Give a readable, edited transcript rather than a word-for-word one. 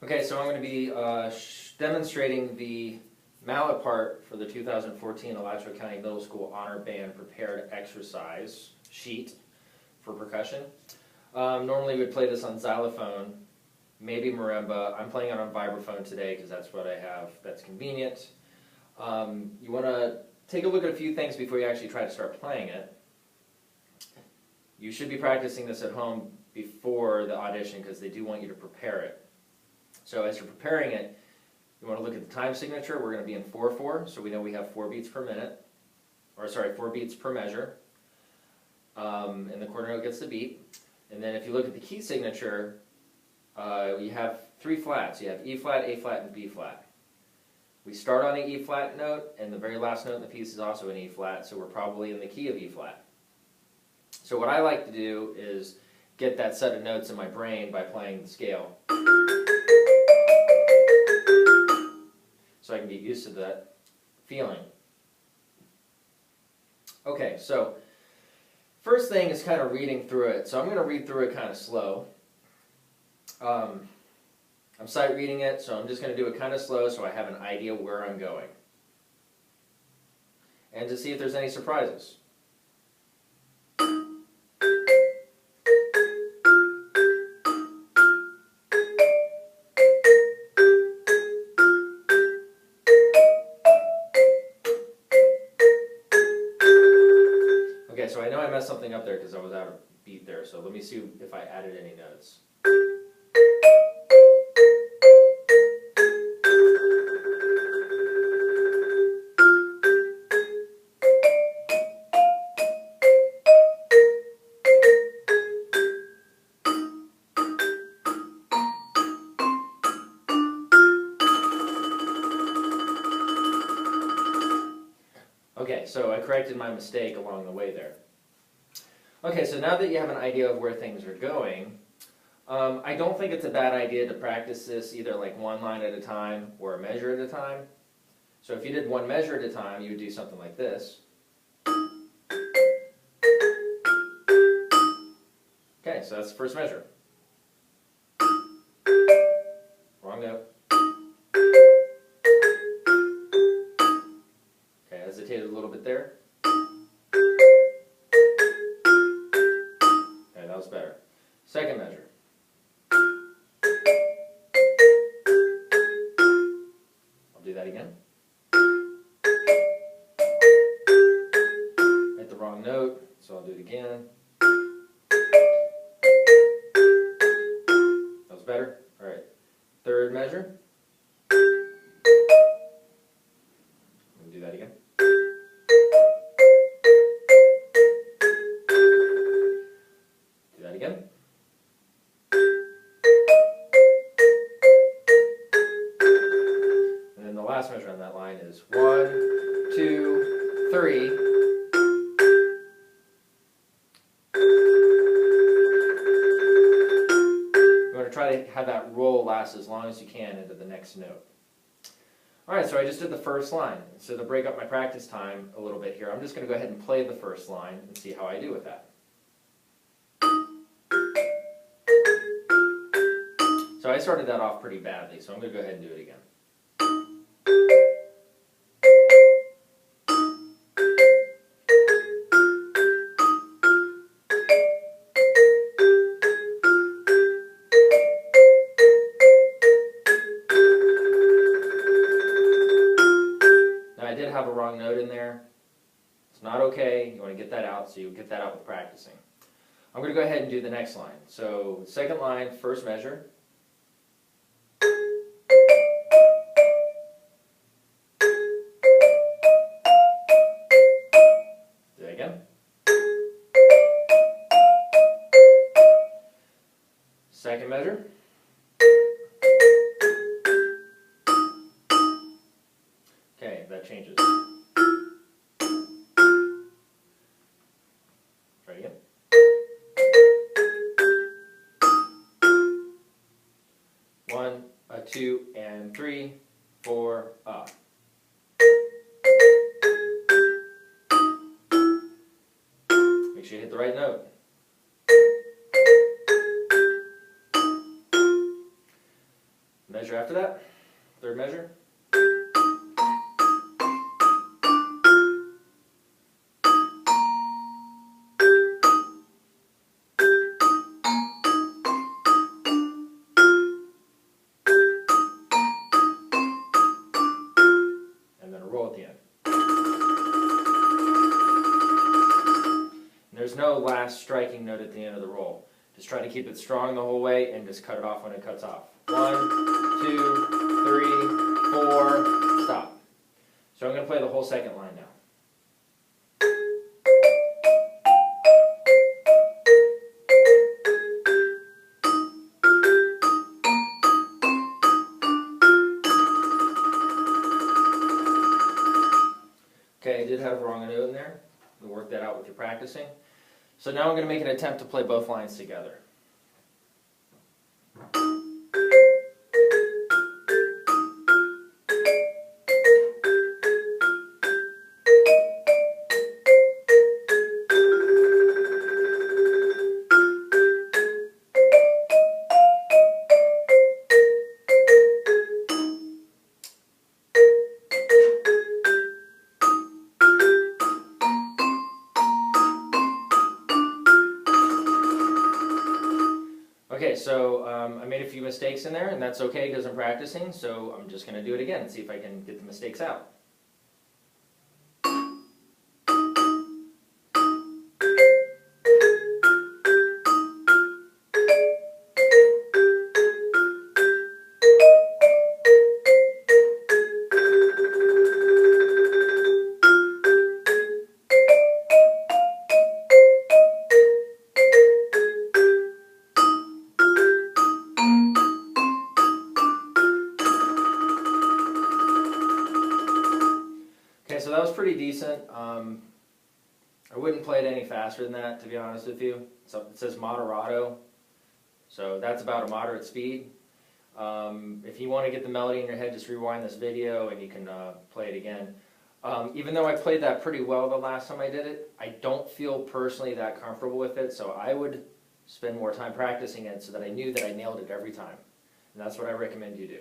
Okay, so I'm going to be demonstrating the Mallet part for the 2014 Alachua County Middle School Honor Band Prepared Exercise sheet for percussion. Normally we'd play this on xylophone, maybe marimba. I'm playing it on vibraphone today because that's what I have that's convenient. You want to take a look at a few things before you actually try to start playing it. You should be practicing this at home before the audition because they do want you to prepare it. So as you're preparing it, you want to look at the time signature. We're going to be in 4/4, so we know we have 4 beats per minute, or sorry, 4 beats per measure. And the quarter note gets the beat. And then if you look at the key signature, you have 3 flats. You have E flat, A flat, and B flat. We start on the E flat note, and the very last note in the piece is also an E flat, so we're probably in the key of E flat. So what I like to do is get that set of notes in my brain by playing the scale, so I can get used to that feeling. Okay, so first thing is kind of reading through it. So I'm going to read through it kind of slow. I'm sight reading it, so I'm just going to do it kind of slow so I have an idea where I'm going. And to see if there's any surprises. Okay, so I know I messed something up there because I was out of beat there, so let me see if I added any notes. Okay, so I corrected my mistake along the way there. Okay, so now that you have an idea of where things are going, I don't think it's a bad idea to practice this either like one line at a time or a measure at a time. So if you did one measure at a time, you would do something like this. Okay, so that's the first measure. Wrong note. Okay, hesitated a little bit there. Okay, that was better. Second measure. I'll do that again. Hit the wrong note, so I'll do it again. That was better. All right. Third measure. Do that again. Do that again. And then the last measure on that line is 1, 2, 3. You want to try to have that roll last as long as you can into the next note. Alright, so I just did the first line. So to break up my practice time a little bit here, I'm just going to go ahead and play the first line and see how I do with that. So I started that off pretty badly, so I'm going to go ahead and do it again. Have a wrong note in there. It's not okay. You want to get that out, so you get that out with practicing. I'm going to go ahead and do the next line. So second line, first measure. Do that again. Second measure. Okay, that changes. Try it again. 1, 2, and 3, 4, up. Make sure you hit the right note. measure after that, third measure. And then a roll at the end. And there's no last striking note at the end of the roll. Just try to keep it strong the whole way and just cut it off when it cuts off. 1, 2, 3, 4, stop. So I'm going to play the whole second line now. Okay, I did have a wrong note in there. You'll work that out with your practicing. So now I'm going to make an attempt to play both lines together. Okay, so I made a few mistakes in there, and that's okay because I'm practicing, so I'm just going to do it again and see if I can get the mistakes out. Okay, so that was pretty decent. I wouldn't play it any faster than that, to be honest with you. So it says moderato, so that's about a moderate speed. If you want to get the melody in your head, just rewind this video and you can play it again. Even though I played that pretty well the last time I did it, I don't feel personally that comfortable with it, so I would spend more time practicing it so that I knew that I nailed it every time. And that's what I recommend you do.